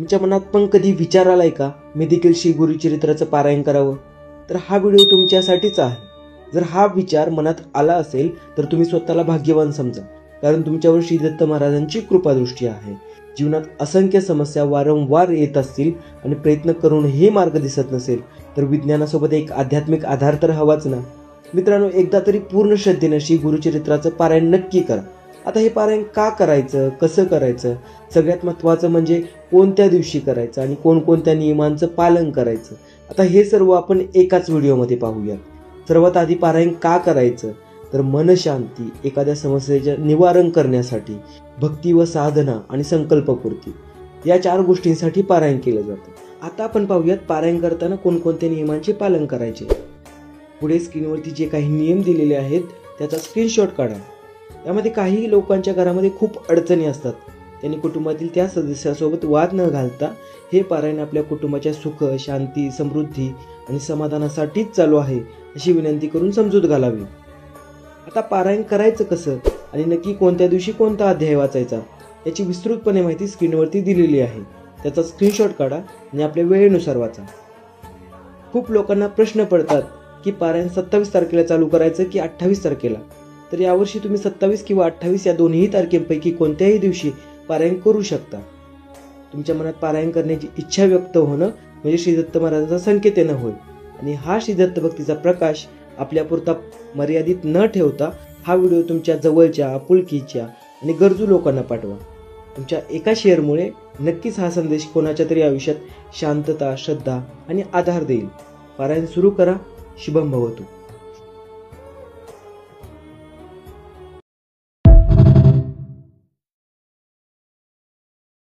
तुमच्या मनात पण कधी विचार आलाय का मी देखील श्री गुरुचरित्राचं पारायण करावं? तर हा व्हिडिओ तुमच्यासाठीच आहे. जर हा विचार मनात आला असेल तर तुम्ही स्वतःला भाग्यवान समजा, कारण तुमच्यावर श्री दत्त महाराजांची कृपादृष्टी आहे. जीवनात असंख्य समस्या वारंवार येत असतील आणि प्रयत्न करूनही मार्ग दिसत नसेल तर विज्ञानासोबत एक आध्यात्मिक आधार तर हवाच ना. मित्रांनो, एकदा तरी पूर्ण श्रद्धेनं श्री गुरुचरित्राचं पारायण नक्की करा. आता हे पारायण का करायचं, कसं करायचं, सगळ्यात महत्त्वाचं म्हणजे कोणत्या दिवशी करायचं आणि कोणकोणत्या नियमांचं पालन करायचं, आता हे सर्व आपण एकाच व्हिडिओमध्ये पाहूया. सर्वात आधी पारायण का करायचं तर मनशांती, एखाद्या समस्येचे निवारण करण्यासाठी, भक्ती व साधना आणि संकल्पपूर्ती या 4 गोष्टींसाठी पारायण केलं जातं. आता आपण पाहूयात पारायण करताना कोणकोणत्या नियमांचे पालन करायचे. पुढे स्क्रीनवरती जे काही नियम दिलेले आहेत त्याचा स्क्रीनशॉट काढा. यामध्ये काही लोकांच्या घरामध्ये खूप अडचणी असतात. त्यांनी कुटुंबातील त्या सदस्यासोबत वाद न घालता हे पारायण आपल्या कुटुंबाच्या सुख, शांती, समृद्धी आणि समाधानासाठीच चालू आहे अशी विनंती करून समजूत घालावी. आता पारायण करायचं कसं आणि नक्की कोणत्या दिवशी कोणता अध्याय वाचायचा याची विस्तृतपणे माहिती स्क्रीनवरती दिलेली आहे. त्याचा स्क्रीनशॉट काढा आणि आपल्या वेळेनुसार वाचा. खूप लोकांना प्रश्न पडतात की पारायण 27 तारखेला चालू करायचं की 28 तारखेला. तर यावर्षी तुम्ही 27 किंवा 28 या दोन्ही तारखेपैकी कोणत्याही दिवशी पारायण करू शकता. तुमच्या मनात पारायण करण्याची इच्छा व्यक्त होणं म्हणजे श्री दत्त महाराजांचा संकेत होय. आणि हा श्री दत्त भक्तीचा प्रकाश आपल्यापुरता मर्यादित न ठेवता हा व्हिडिओ तुमच्या जवळच्या, आपुलकीच्या आणि गरजू लोकांना पाठवा. तुमच्या एका शेअरमुळे नक्कीच हा संदेश कोणाच्या तरी आयुष्यात शांतता, श्रद्धा आणि आधार देईल. पारायण सुरू करा. शुभम भवतु.